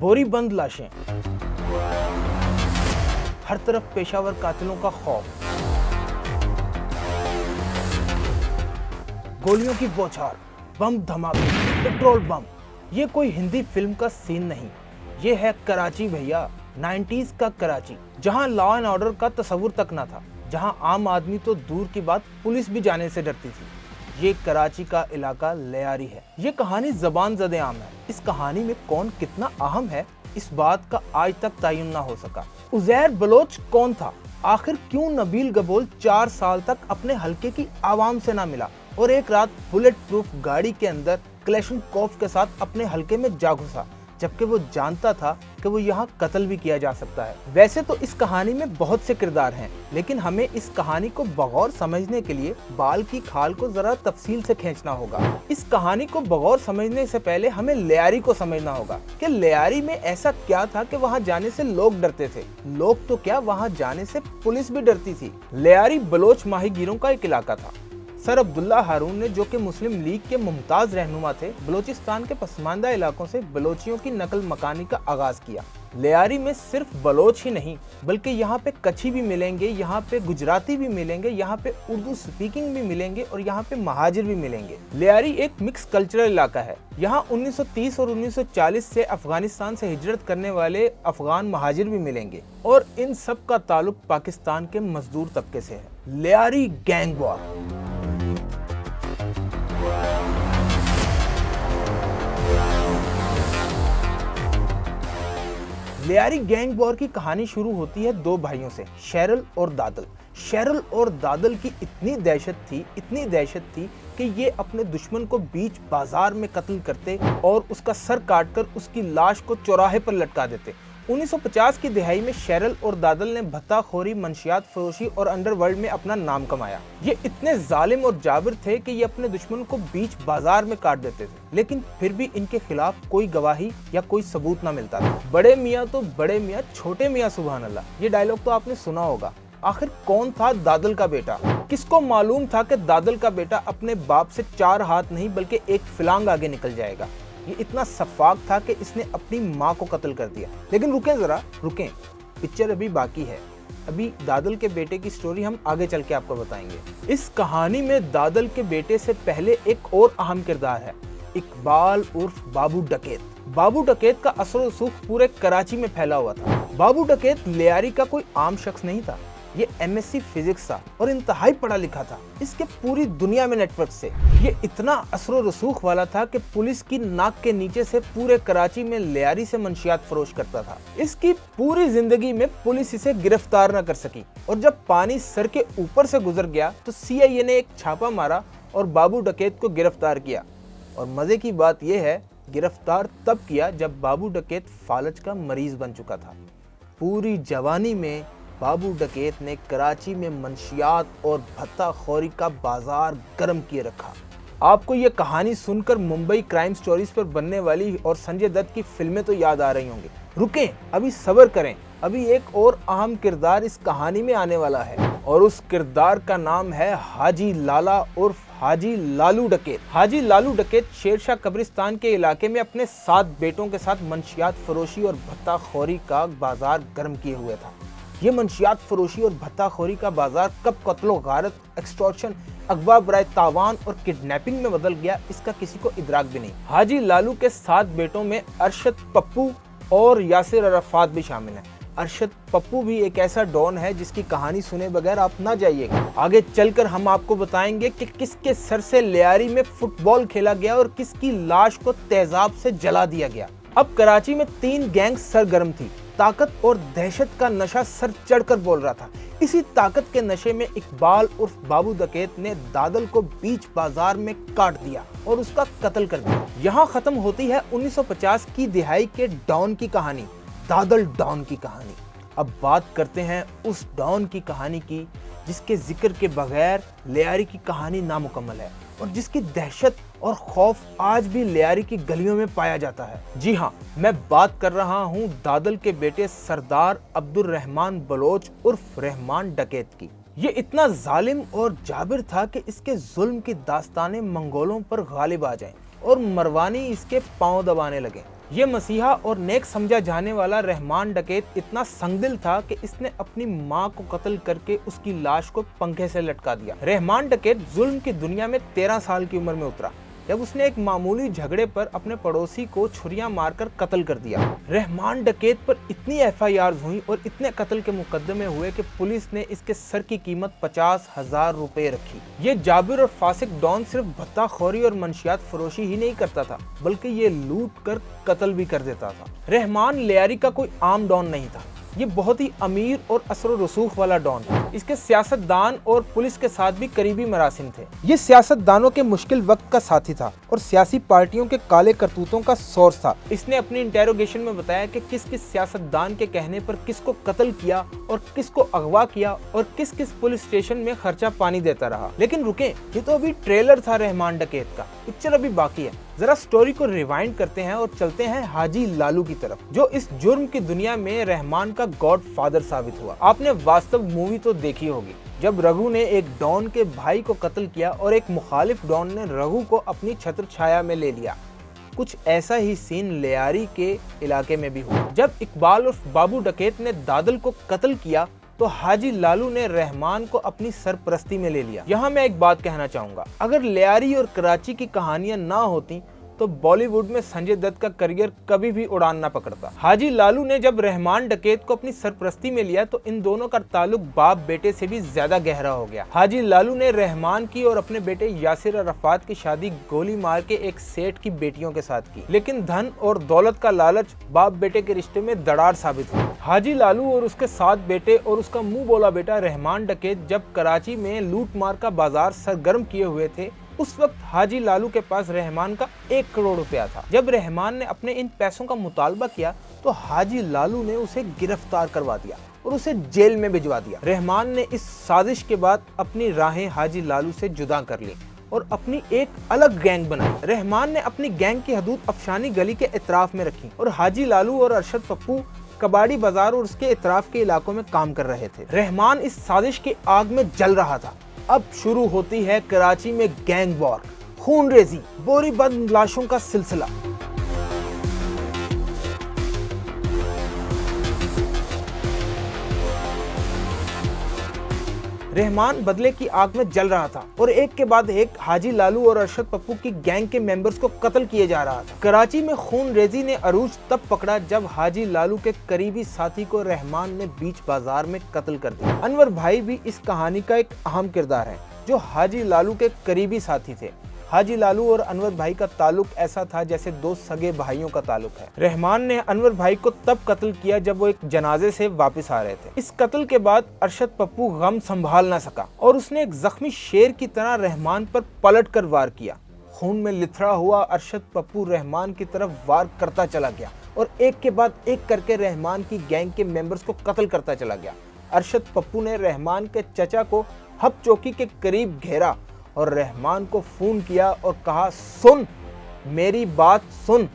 बोरी बंद लाशें, हर तरफ पेशावर कातिलों का खौफ, गोलियों की बौछार, बम धमाके, पेट्रोल बम। ये कोई हिंदी फिल्म का सीन नहीं, ये है कराची भैया, 90s का कराची, जहां लॉ एंड ऑर्डर का तस्वुर तक ना था, जहां आम आदमी तो दूर की बात पुलिस भी जाने से डरती थी। ये कराची का इलाका लियारी है। ये कहानी ज़बान ज़दे आम है। इस कहानी में कौन कितना अहम है, इस बात का आज तक तयन ना हो सका। उज़ैर बलोच कौन था? आखिर क्यों नबील गबोल 4 साल तक अपने हलके की आवाम से ना मिला और एक रात बुलेट प्रूफ गाड़ी के अंदर क्लैशनकोफ के साथ अपने हलके में जा घुसा, जबकि वो जानता था कि वो यहाँ कत्ल भी किया जा सकता है। वैसे तो इस कहानी में बहुत से किरदार हैं, लेकिन हमें इस कहानी को बगौर समझने के लिए बाल की खाल को जरा तफसील से खींचना होगा। इस कहानी को बगौर समझने से पहले हमें लियारी को समझना होगा कि लियारी में ऐसा क्या था कि वहाँ जाने से लोग डरते थे। लोग तो क्या, वहाँ जाने से पुलिस भी डरती थी। लियारी बलोच माहीगीरों का एक इलाका था। सर अब्दुल्ला हारून ने, जो कि मुस्लिम लीग के मुमताज रहनुमा थे, बलोचिस्तान के पसमानदा इलाकों से बलोचियों की नकल मकानी का आगाज किया। लियारी में सिर्फ बलोच ही नहीं, बल्कि यहाँ पे कच्छी भी मिलेंगे, यहाँ पे गुजराती भी मिलेंगे, यहाँ पे उर्दू स्पीकिंग भी मिलेंगे और यहाँ पे महाजिर भी मिलेंगे। लियारी एक मिक्स कल्चरल इलाका है। यहाँ 1930 और 1940 से अफगानिस्तान से हिजरत करने वाले अफगान महाजिर भी मिलेंगे और इन सब का ताल्लुक पाकिस्तान के मजदूर तबके से है। Lyari gang war. Lyari gang war की कहानी शुरू होती है 2 भाइयों से, शेरल और दादल। शेरल और दादल की इतनी दहशत थी कि ये अपने दुश्मन को बीच बाजार में कत्ल करते और उसका सर काटकर उसकी लाश को चौराहे पर लटका देते। 1950 की दिहाई में शेरल और दादल ने भत्ताखोरी, मंशियात फरोशी और अंडरवर्ल्ड में अपना नाम कमाया। ये इतने जालिम और जाबिर थे कि ये अपने दुश्मन को बीच बाजार में काट देते थे, लेकिन फिर भी इनके खिलाफ कोई गवाही या कोई सबूत ना मिलता था। बड़े मियाँ तो बड़े मियाँ, छोटे मियाँ सुभान अल्लाह, ये डायलॉग तो आपने सुना होगा। आखिर कौन था दादल का बेटा? किसको मालूम था कि दादल का बेटा अपने बाप से 4 हाथ नहीं बल्कि 1 फिलांग आगे निकल जाएगा? ये इतना सफाक था कि इसने अपनी माँ को कत्ल कर दिया। लेकिन रुकें, पिक्चर अभी बाकी है। अभी दादल के बेटे की स्टोरी हम आगे चल के आपको बताएंगे। इस कहानी में दादल के बेटे से पहले एक और अहम किरदार है, इकबाल उर्फ बाबू डकैत। बाबू डकैत का असर रसूख पूरे कराची में फैला हुआ था। बाबू डकैत लियारी का कोई आम शख्स नहीं था। ये MSc फिजिक्स था और इंतहाई पढ़ा लिखा था। इसके पूरी दुनिया में नेटवर्क से ये इतना असर रसूख वाला था कि पुलिस की नाक के नीचे से पूरे कराची में लियारी से मंशियात फरोश करता था। इसकी पूरी जिंदगी में पुलिस इसे गिरफ्तार न कर सकी और जब पानी सर के ऊपर से गुजर गया तो CIA ने एक छापा मारा और बाबू डकैत को गिरफ्तार किया। और मजे की बात यह है, गिरफ्तार तब किया जब बाबू डकैत फालज का मरीज बन चुका था। पूरी जवानी में बाबू डकैत ने कराची में मंशियात और भत्ताखोरी का बाजार गर्म किए रखा। आपको ये कहानी सुनकर मुंबई क्राइम स्टोरीज पर बनने वाली और संजय दत्त की फिल्में तो याद आ रही होंगी। रुकें, अभी सब्र करें, अभी एक और अहम किरदार इस कहानी में आने वाला है और उस किरदार का नाम है हाजी लाला उर्फ हाजी लालू डकैत। हाजी लालू डकैत शेरशाह कब्रिस्तान के इलाके में अपने 7 बेटों के साथ मंशियात फरोशी और भत्ताखोरी का बाजार गर्म किए हुए था। ये मंशियात फरोशी और भत्ताखोरी का बाजार कब कत्लो गारत, एक्सटॉर्शन, अगवा बराए तावान और किडनैपिंग में बदल गया, इसका किसी को इदराक भी नहीं। हाजी लालू के 7 बेटों में अरशद, पप्पू और यासिर अरफात भी शामिल हैं। अरशद पप्पू भी एक ऐसा डॉन है जिसकी कहानी सुने बगैर आप ना जाइएगा। आगे चलकर हम आपको बताएंगे कि किसके सर से लियारी में फुटबॉल खेला गया और किसकी लाश को तेजाब से जला दिया गया। अब कराची में 3 गैंग सरगर्म थी। ताकत और दहशत का नशा सर चढ़कर बोल रहा था। इसी ताकत के नशे में इकबाल उर्फ बाबू डकैत ने दादल को बीच बाजार में काट दिया और उसका कत्ल कर दिया। यहाँ खत्म होती है 1950 की दिहाई के डॉन की कहानी, दादल डॉन की कहानी। अब बात करते हैं उस डॉन की कहानी की जिसके जिक्र के बगैर लियारी की कहानी नामुकम्मल है और जिसकी दहशत और खौफ आज भी लियारी की गलियों में पाया जाता है। जी हाँ, मैं बात कर रहा हूँ दादल के बेटे सरदार अब्दुल रहमान बलोच उर्फ रहमान डकैत की। ये इतना जालिम और जाबिर था कि इसके जुल्म की दास्तानें मंगोलों पर गालिब आ जाएं और मरवानी इसके पांव दबाने लगे। ये मसीहा और नेक समझा जाने वाला रहमान डकैत इतना संगदिल था कि इसने अपनी मां को कत्ल करके उसकी लाश को पंखे से लटका दिया। रहमान डकैत जुल्म की दुनिया में 13 साल की उम्र में उतरा जब उसने एक मामूली झगड़े पर अपने पड़ोसी को छुरियां मारकर कत्ल कर दिया। रहमान डकैत पर इतनी FIR हुई और इतने कत्ल के मुकदमे हुए कि पुलिस ने इसके सर की कीमत 50,000 रुपए रखी। ये जाबिर और फासिक डॉन सिर्फ भत्ताखोरी और मंशियात फरोशी ही नहीं करता था, बल्कि ये लूट कर कत्ल भी कर देता था। रहमान लियारी का कोई आम डॉन नहीं था, ये बहुत ही अमीर और असर रसूख वाला डॉन था। इसके सियासतदान और पुलिस के साथ भी करीबी मरासिम थे। ये सियासतदानों के मुश्किल वक्त का साथी था और सियासी पार्टियों के काले करतूतों का सोर्स था। इसने अपने इंटेरोगेशन में बताया कि किस किस सियासतदान के कहने पर किसको कत्ल किया और किसको अगवा किया और किस किस पुलिस स्टेशन में खर्चा पानी देता रहा। लेकिन रुके, ये तो अभी ट्रेलर था रहमान डकैत का, पिक्चर अभी बाकी है। जरा स्टोरी को रिवाइंड करते हैं और चलते हैं हाजी लालू की तरफ, जो इस जुर्म की दुनिया में रहमान का गॉडफादर साबित हुआ। आपने वास्तव मूवी तो देखी होगी, जब रघु ने एक डॉन के भाई को कत्ल किया और एक मुखालिफ डॉन ने रघु को अपनी छत्र छाया में ले लिया। कुछ ऐसा ही सीन लियारी के इलाके में भी हुआ। जब इकबाल उर्फ बाबू डकैत ने दादल को कत्ल किया तो हाजी लालू ने रहमान को अपनी सरपरस्ती में ले लिया। यहाँ मैं एक बात कहना चाहूंगा, अगर लियारी और कराची की कहानियां ना होती तो बॉलीवुड में संजय दत्त का करियर कभी भी उड़ान ना पकड़ता। हाजी लालू ने जब रहमान डकैत को अपनी सरपरस्ती में लिया तो इन दोनों का ताल्लुक बाप बेटे से भी ज्यादा गहरा हो गया। हाजी लालू ने रहमान की और अपने बेटे यासिर अरफात की शादी गोली मार के एक सेठ की बेटियों के साथ की, लेकिन धन और दौलत का लालच बाप बेटे के रिश्ते में दरार साबित हुआ। हाजी लालू और उसके 7 बेटे और उसका मुंह बोला बेटा रहमान डकैत जब कराची में लूट मार का बाजार सरगर्म किए हुए थे, उस वक्त हाजी लालू के पास रहमान का 1 करोड़ रुपया था। जब रहमान ने अपने इन पैसों का मुतालबा किया तो हाजी लालू ने उसे गिरफ्तार करवा दिया और उसे जेल में भिजवा दिया। रहमान ने इस साजिश के बाद अपनी राहें हाजी लालू से जुदा कर ली और अपनी एक अलग गैंग बनाई। रहमान ने अपनी गैंग की हदूद अफशानी गली के इतराफ में रखी और हाजी लालू और अरशद पप्पू कबाड़ी बाजार और उसके इतराफ के इलाकों में काम कर रहे थे। रहमान इस साजिश की आग में जल रहा था। अब शुरू होती है कराची में गैंग वॉर, खूनरेजी, बोरीबंद लाशों का सिलसिला। रहमान बदले की आग में जल रहा था और एक के बाद एक हाजी लालू और अरशद पप्पू की गैंग के मेंबर्स को कत्ल किए जा रहा था। कराची में खूनरेजी ने अरूज तब पकड़ा जब हाजी लालू के करीबी साथी को रहमान ने बीच बाजार में कत्ल कर दिया। अनवर भाई भी इस कहानी का एक अहम किरदार है, जो हाजी लालू के करीबी साथी थे। हाजी लालू और अनवर भाई का ताल्लुक ऐसा था जैसे 2 सगे भाइयों का ताल्लुक है। रहमान ने अनवर भाई को तब कत्ल किया जब वो एक जनाजे से वापस आ रहे थे। इस कत्ल के बाद अरशद पप्पू गम संभाल ना सका और उसने एक जख्मी शेर की तरह रहमान पर पलट कर वार किया। खून में लिथड़ा हुआ अरशद पप्पू रहमान की तरफ वार करता चला गया और एक के बाद एक करके रहमान की गैंग के मेंबर्स को कत्ल करता चला गया। अरशद पप्पू ने रहमान के चचा को हब चौकी के करीब घेरा और रहमान को फोन किया और कहा, सुन मेरी बात सुन,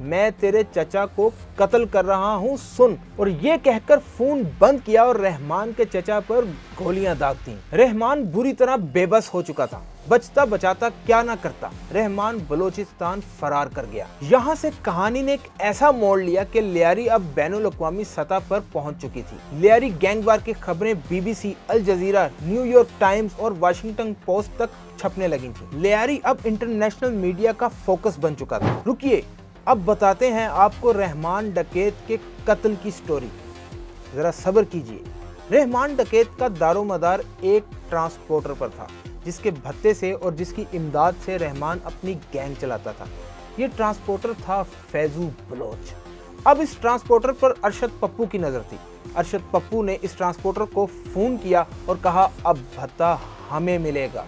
मैं तेरे चचा को कत्ल कर रहा हूं, सुन। और ये कहकर फोन बंद किया और रहमान के चचा पर गोलियां दाग दी। रहमान बुरी तरह बेबस हो चुका था, बचता बचाता क्या ना करता, रहमान बलोचिस्तान फरार कर गया। यहाँ से कहानी ने एक ऐसा मोड़ लिया कि लियारी अब बैनुल अक़वामी सतह पर पहुंच चुकी थी। लियारी गैंगवार की खबरें BBC, अल जजीरा, न्यूयॉर्क टाइम्स और वाशिंगटन पोस्ट तक छपने लगी थी। लियारी अब इंटरनेशनल मीडिया का फोकस बन चुका था। रुकिए, अब बताते हैं आपको रहमान डकैत के कत्ल की स्टोरी, जरा सब्र कीजिए। रहमान डकैत का दारोमदार एक ट्रांसपोर्टर पर था, जिसके भत्ते से और जिसकी इमदाद से रहमान अपनी गैंग चलाता था। ये ट्रांसपोर्टर था फैजू बलोच। अब इस ट्रांसपोर्टर पर अरशद पप्पू की नज़र थी। अरशद पप्पू ने इस ट्रांसपोर्टर को फ़ोन किया और कहा, अब भत्ता हमें मिलेगा,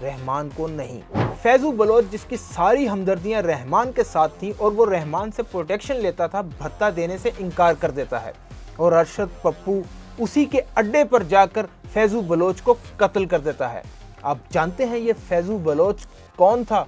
रहमान को नहीं। फैजू बलोच, जिसकी सारी हमदर्दियां रहमान के साथ थी और वो रहमान से प्रोटेक्शन लेता था, भत्ता देने से इनकार कर देता है और अरशद पप्पू उसी के अड्डे पर जाकर फैजू बलोच को कत्ल कर देता है। आप जानते हैं ये फैजू बलोच कौन था?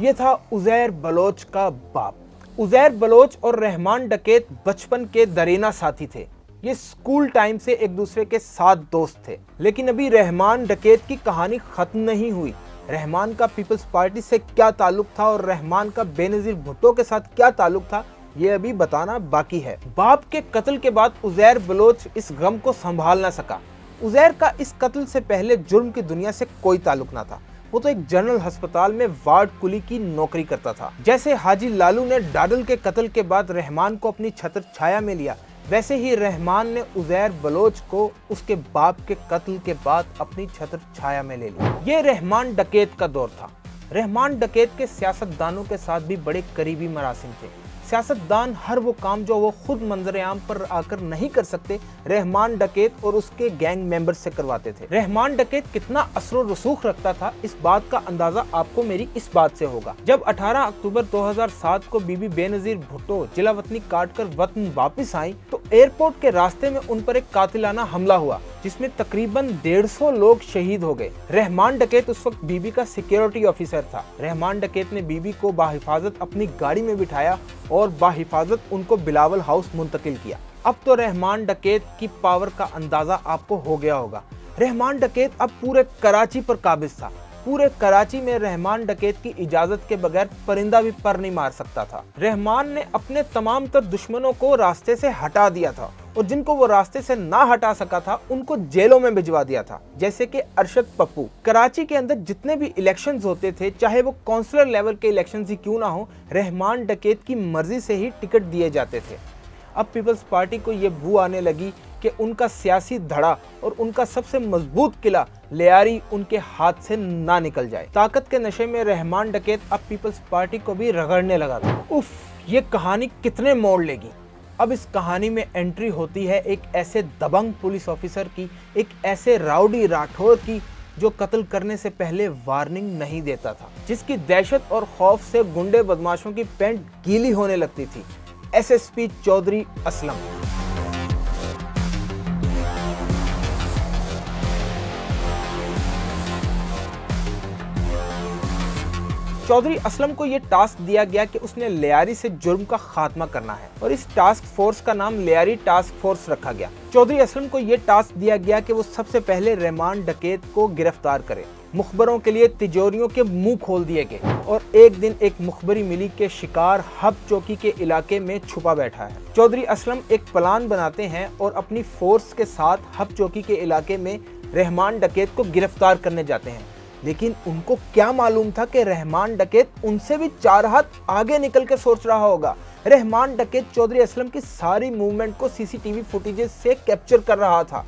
ये था उज़ैर बलोच का बाप। उज़ैर बलोच और रहमान डकैत बचपन के दरीना साथी थे। ये स्कूल टाइम से एक दूसरे के साथ दोस्त थे। लेकिन अभी रहमान डकैत की कहानी खत्म नहीं हुई। रहमान का पीपल्स पार्टी से क्या ताल्लुक था और रहमान का बेनजीर भुट्टो के साथ क्या ताल्लुक था, ये अभी बताना बाकी है। बाप के कत्ल के बाद उजैर बलोच इस गम को संभाल ना सका। उजैर का इस कत्ल से पहले जुर्म की दुनिया से कोई ताल्लुक ना था। वो तो एक जनरल अस्पताल में वार्ड कुली की नौकरी करता था। जैसे हाजी लालू ने डाडल के कत्ल के बाद रहमान को अपनी छत्र छाया में लिया, वैसे ही रहमान ने उजैर बलोच को उसके बाप के कत्ल के बाद अपनी छत्र छाया में ले लिया। ये रहमान डकैत का दौर था। रहमान डकैत के सियासतदानों के साथ भी बड़े करीबी मरासिम थे। सियासतदान हर वो काम जो वो खुद मंजर-ए-आम पर आकर नहीं कर सकते, रहमान डकैत और उसके गैंग मेंबर्स से करवाते थे। रहमान डकैत कितना असर रसूख रखता था, इस बात का अंदाजा आपको मेरी इस बात से होगा। जब 18 अक्टूबर 2007 को बीबी बेनजीर भुट्टो जिला वतनी काट कर वतन वापिस आई तो एयरपोर्ट के रास्ते में उन पर एक कातिलाना हमला हुआ, जिसमें तकरीबन 150 लोग शहीद हो गए। रहमान डकैत उस वक्त बीबी का सिक्योरिटी ऑफिसर था। रहमान डकैत ने बीबी को बाहिफाजत अपनी गाड़ी में बिठाया और बाहिफाजत उनको बिलावल हाउस मुंतकिल किया। अब तो रहमान डकैत की पावर का अंदाजा आपको हो गया होगा। रहमान डकैत अब पूरे कराची पर काबिज था। पूरे कराची में रहमान डकैत की इजाजत के बगैर परिंदा भी पर नहीं मार सकता था। रहमान ने अपने तमाम तर दुश्मनों को रास्ते से हटा दिया था और जिनको वो रास्ते से ना हटा सका था उनको जेलों में भिजवा दिया था, जैसे कि अरशद पप्पू। कराची के अंदर जितने भी इलेक्शंस होते थे, चाहे वो काउंसलर लेवल के इलेक्शंस ही क्यों ना हो, रहमान डकैत की मर्जी से ही टिकट दिए जाते थे। अब पीपल्स पार्टी को ये बू आने लगी कि उनका सियासी धड़ा और उनका सबसे मजबूत किला लियारी उनके हाथ से ना निकल जाए। ताकत के नशे में रहमान डकैत अब पीपल्स पार्टी को भी रगड़ने लगा था। उफ, ये कहानी कितने मोड़ लेगी। अब इस कहानी में एंट्री होती है एक ऐसे दबंग पुलिस ऑफिसर की, एक ऐसे राउडी राठौर की जो कत्ल करने से पहले वार्निंग नहीं देता था, जिसकी दहशत और खौफ से गुंडे बदमाशों की पैंट गीली होने लगती थी। एसएसपी चौधरी असलम। चौधरी असलम को यह टास्क दिया गया कि उसने लियारी से जुर्म का खात्मा करना है और इस टास्क फोर्स का नाम लियारी टास्क फोर्स रखा गया। चौधरी असलम को यह टास्क दिया गया कि वो सबसे पहले रहमान डकैत को गिरफ्तार करे। मुखबरों के लिए तिजोरियों के मुंह खोल दिए गए और एक दिन एक मुखबरी मिली के शिकार हब चौकी के इलाके में छुपा बैठा है। चौधरी असलम एक प्लान बनाते हैं और अपनी फोर्स के साथ हब चौकी के इलाके में रहमान डकैत को गिरफ्तार करने जाते हैं। लेकिन उनको क्या मालूम था कि रहमान डकैत उनसे भी 4 हाथ आगे निकल के सोच रहा होगा। रहमान डकैत चौधरी असलम की सारी मूवमेंट को सीसीटीवी फुटेजेस से कैप्चर कर रहा था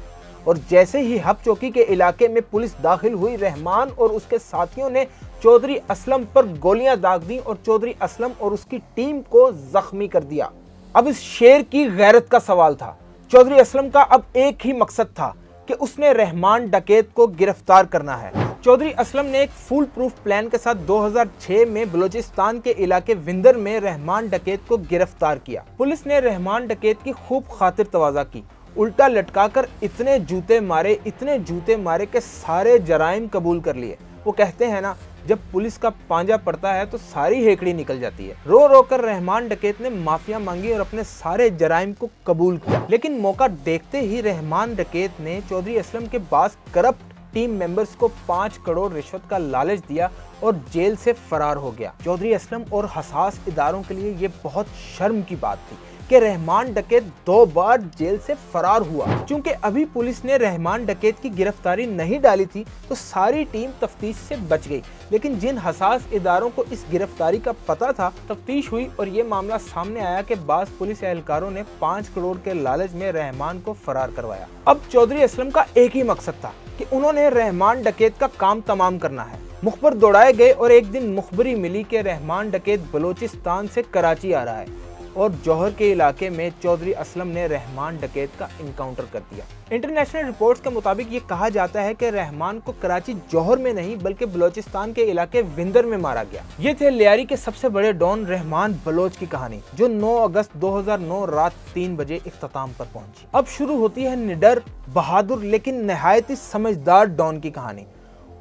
और जैसे ही हब चौकी के इलाके में पुलिस दाखिल हुई, रहमान और उसके साथियों ने चौधरी असलम पर गोलियां दाग दी और चौधरी असलम और उसकी टीम को जख्मी कर दिया। अब इस शेर की गैरत का सवाल था। चौधरी असलम का अब एक ही मकसद था कि उसने रहमान डकैत को गिरफ्तार करना है। चौधरी असलम ने एक फुल प्रूफ प्लान के साथ 2006 में बलूचिस्तान के इलाके विंदर में रहमान डकैत को गिरफ्तार किया। पुलिस ने रहमान डकैत की खूब खातिर तवाज़ा की, उल्टा लटकाकर इतने जूते मारे कि सारे जराइम कबूल कर लिए। वो कहते हैं ना, जब पुलिस का पांजा पड़ता है तो सारी हेकड़ी निकल जाती है। रो रो कर रहमान डकैत ने माफिया मांगी और अपने सारे जराइम को कबूल किया। लेकिन मौका देखते ही रहमान डकैत ने चौधरी असलम के पास करप्ट टीम मेंबर्स को 5 करोड़ रिश्वत का लालच दिया और जेल से फरार हो गया। चौधरी असलम और हसास इदारों के लिए ये बहुत शर्म की बात थी कि रहमान डकैत 2 बार जेल से फरार हुआ। क्योंकि अभी पुलिस ने रहमान डकैत की गिरफ्तारी नहीं डाली थी तो सारी टीम तफ्तीश से बच गई। लेकिन जिन हसास इदारों को इस गिरफ्तारी का पता था, तफ्तीश हुई और ये मामला सामने आया कि बास पुलिस एहलकारों ने 5 करोड़ के लालच में रहमान को फरार करवाया। अब चौधरी असलम का एक ही मकसद था कि उन्होंने रहमान डकैत का काम तमाम करना है। मुखबर दौड़ाए गए और एक दिन मुखबरी मिली कि रहमान डकैत बलूचिस्तान से कराची आ रहा है और जौहर के इलाके में चौधरी असलम ने रहमान डकैत का इनकाउंटर कर दिया। इंटरनेशनल रिपोर्ट्स के मुताबिक ये कहा जाता है कि रहमान को कराची जौहर में नहीं बल्कि बलूचिस्तान के इलाके विंदर में मारा गया। ये थे लियारी के सबसे बड़े डॉन रहमान बलोच की कहानी, जो 9 अगस्त 2009 रात 3 बजे इख्तिताम पर पहुंची। अब शुरू होती है निडर, बहादुर लेकिन नहायत ही समझदार डॉन की कहानी,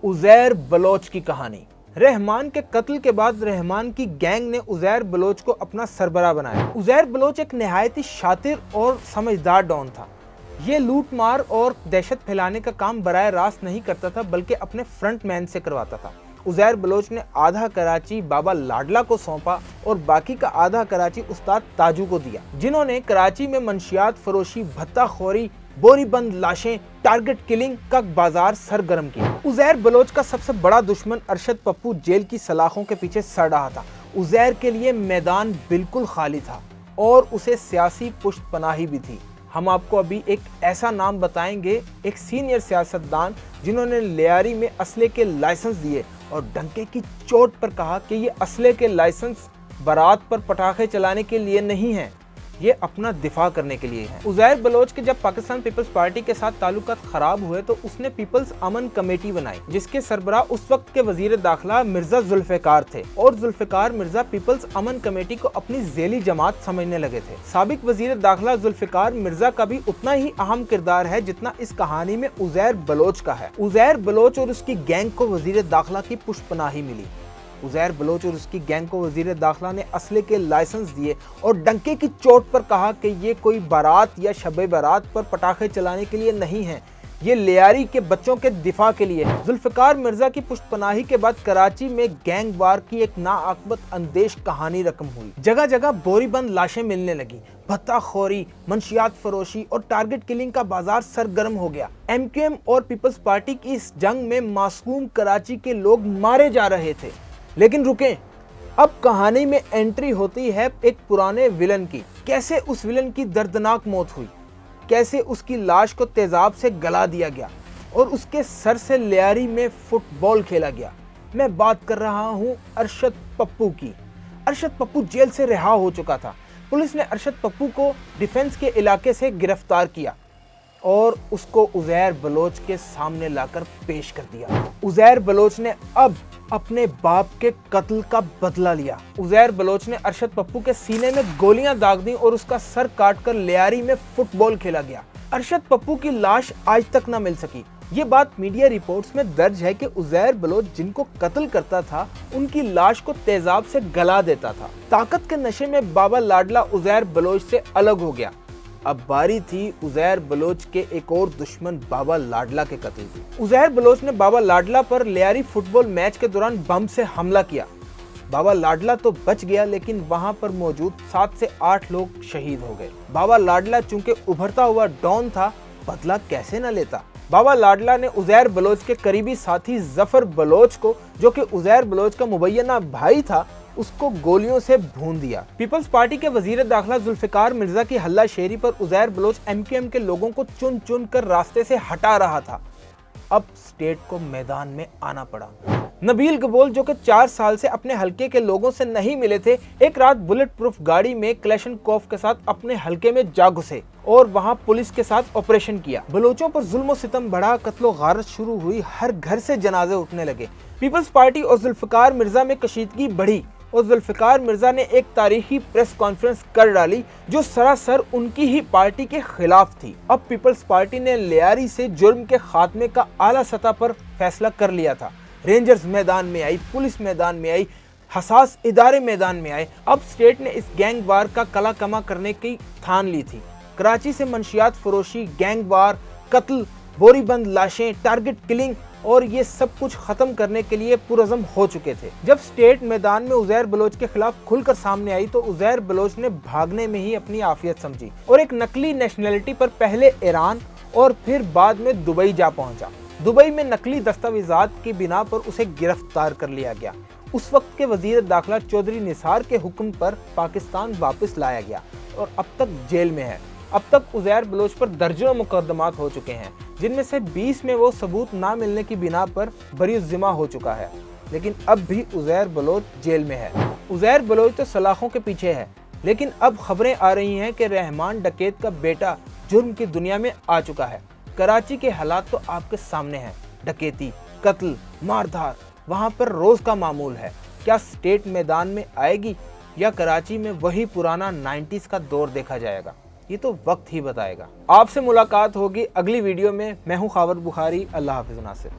उजैर बलोच की कहानी। रहमान के कत्ल के बाद रहमान की गैंग ने उजैर बलोच को अपना सरबराह बनाया। उजैर बलोच एक नहायत ही शातिर और समझदार डॉन था। ये लूट मार और दहशत फैलाने का काम बराह रास्त नहीं करता था बल्कि अपने फ्रंट मैन से करवाता था। उज़ैर बलोच ने आधा कराची बाबा लाडला को सौंपा और बाकी का आधा कराची उस्ताद ताजू को दिया, जिन्होंने कराची में मंशियात फरोशी, भत्ताखोरी, बोरीबंद लाशें, टारगेट किलिंग का बाजार सरगर्म किया। उज़ैर बलोच का सबसे बड़ा दुश्मन अरशद पप्पू जेल की सलाखों के पीछे सड़ रहा था। उज़ैर के लिए मैदान बिल्कुल खाली था और उसे सियासी पुष्टपनाही भी थी। हम आपको अभी एक ऐसा नाम बताएंगे, एक सीनियर सियासतदान जिन्होंने लियारी में असले के लाइसेंस दिए और डंके की चोट पर कहा कि ये असले के लाइसेंस बारात पर पटाखे चलाने के लिए नहीं हैं, ये अपना दिफा करने के लिए है। उज़ैर बलोच के जब पाकिस्तान पीपल्स पार्टी के साथ ताल्लुकात खराब हुए तो उसने पीपल्स अमन कमेटी बनाई, जिसके सरबराह उस वक्त के वजीर दाखिला मिर्जा जुल्फिकार थे और जुल्फिकार मिर्जा पीपल्स अमन कमेटी को अपनी जेली जमात समझने लगे थे। साबिक वजीर दाखिला जुल्फिकार मिर्जा का भी उतना ही अहम किरदार है जितना इस कहानी में उज़ैर बलोच का है। उज़ैर बलोच और उसकी गैंग को वजीर दाखिला की पुष्पनाही मिली। उज़ैर बलोच और उसकी गैंग को वजीर दाखिला ने असले के लाइसेंस दिए और डंके की चोट पर कहा कि ये कोई बारात या शब बारात पर पटाखे चलाने के लिए नहीं है, ये लियारी के बच्चों के दिफा के लिए है। जुल्फिकार मिर्जा की पुष्टपनाही के बाद कराची में गैंग वार की एक नाअक्बत अंदेश कहानी रकम हुई। जगह जगह बोरीबंद लाशें मिलने लगी, भत्ताखोरी, मंशियात फरोशी और टारगेट किलिंग का बाजार सरगर्म हो गया। MQM और पीपल्स पार्टी की इस जंग में मासूम कराची के लोग मारे जा रहे थे। लेकिन रुकें, अब कहानी में एंट्री होती है एक पुराने विलन की। कैसे उस विलन की दर्दनाक मौत हुई, कैसे उसकी लाश को तेजाब से गला दिया गया और उसके सर से लियारी में फुटबॉल खेला गया। मैं बात कर रहा हूं अरशद पप्पू की। अरशद पप्पू जेल से रिहा हो चुका था। पुलिस ने अरशद पप्पू को डिफेंस के इलाके से गिरफ्तार किया और उसको उज़ैर बलोच के सामने लाकर पेश कर दिया। उज़ैर बलोच ने अब अपने बाप के कत्ल का बदला लिया। उज़ैर बलोच ने अरशद पप्पू के सीने में गोलियां दाग दी और उसका सर काटकर लियारी में फुटबॉल खेला गया। अरशद पप्पू की लाश आज तक न मिल सकी। ये बात मीडिया रिपोर्ट्स में दर्ज है कि उज़ैर बलोच जिनको कत्ल करता था उनकी लाश को तेजाब से गला देता था। ताकत के नशे में बाबा लाडला उज़ैर बलोच से अलग हो गया। अब बारी थी उज़ैर बलोच के एक और दुश्मन बाबा लाडला के कत्ल की। उज़ैर बलोच ने बाबा लाडला पर लियारी फुटबॉल मैच के दौरान बम से हमला किया। बाबा लाडला तो बच गया, लेकिन वहां पर मौजूद 7 से 8 लोग शहीद हो गए। बाबा लाडला चूंकि उभरता हुआ डॉन था, बदला कैसे न लेता। बाबा लाडला ने उज़ैर बलोच के करीबी साथी जफर बलोच को, जो कि उज़ैर बलोच का मुबैना भाई था, उसको गोलियों से भून दिया। पीपल्स पार्टी के वजीर दाखिला जुल्फिकार मिर्जा की हल्लाशेरी पर उज़ैर बलोच MQM के लोगों को चुन चुन कर रास्ते से हटा रहा था। अब स्टेट को मैदान में आना पड़ा। नबील गबोल, जो कि 4 साल से अपने हलके के लोगों से नहीं मिले थे, एक रात बुलेट प्रूफ गाड़ी में क्लैशनकोफ के साथ अपने हलके में जा घुसे और वहां पुलिस के साथ ऑपरेशन किया। बलोचों पर जुल्म सितम बढ़ा, कत्लो गारत शुरू हुई, हर घर से जनाजे उठने लगे। पीपल्स पार्टी और जुल्फिकार मिर्जा में कशीदगी बढ़ी और जुल्फिकार मिर्जा ने एक तारीखी प्रेस कॉन्फ्रेंस कर डाली जो सरासर उनकी ही पार्टी के खिलाफ थी। अब पीपल्स पार्टी ने लियारी से जुर्म के खात्मे का आला सतह पर फैसला कर लिया था। रेंजर्स मैदान में आई, पुलिस मैदान में आई, हसास इदारे मैदान में आए। अब स्टेट ने इस गैंग वार का कला कमा करने की ठान ली थी। कराची से मंशियात फरोशी, गैंग वार, कत्ल, बोरीबंद लाशें, टारगेट किलिंग और ये सब कुछ खत्म करने के लिए पुरज़म हो चुके थे। जब स्टेट मैदान में उज़ैर बलोच के खिलाफ खुलकर सामने आई तो उज़ैर बलोच ने भागने में ही अपनी आफियत समझी और एक नकली नेशनैलिटी पर पहले ईरान और फिर बाद में दुबई जा पहुंचा। दुबई में नकली दस्तावेजात की बिना पर उसे गिरफ्तार कर लिया गया। उस वक्त के वजीर दाखिला चौधरी निसार के हुक्म पर पाकिस्तान वापस लाया गया और अब तक जेल में है। अब तक उज़ैर बलोच पर दर्जनों मुकदमात हो चुके हैं, जिनमें से 20 में वो सबूत ना मिलने की बिना पर बरी-उज़्ज़िमा हो चुका है। लेकिन अब भी उज़ैर बलोच जेल में है। उज़ैर बलोच तो सलाखों के पीछे है, लेकिन अब खबरें आ रही हैं कि रहमान डकैत का बेटा जुर्म की दुनिया में आ चुका है। कराची के हालात तो आपके सामने हैं। डकैती, कत्ल, मारधार वहाँ पर रोज का मामूल है। क्या स्टेट मैदान में आएगी या कराची में वही पुराना 90s का दौर देखा जाएगा? ये तो वक्त ही बताएगा। आपसे मुलाकात होगी अगली वीडियो में। मैं हूं खावर बुखारी। अल्लाह हाफिज़ नासिर।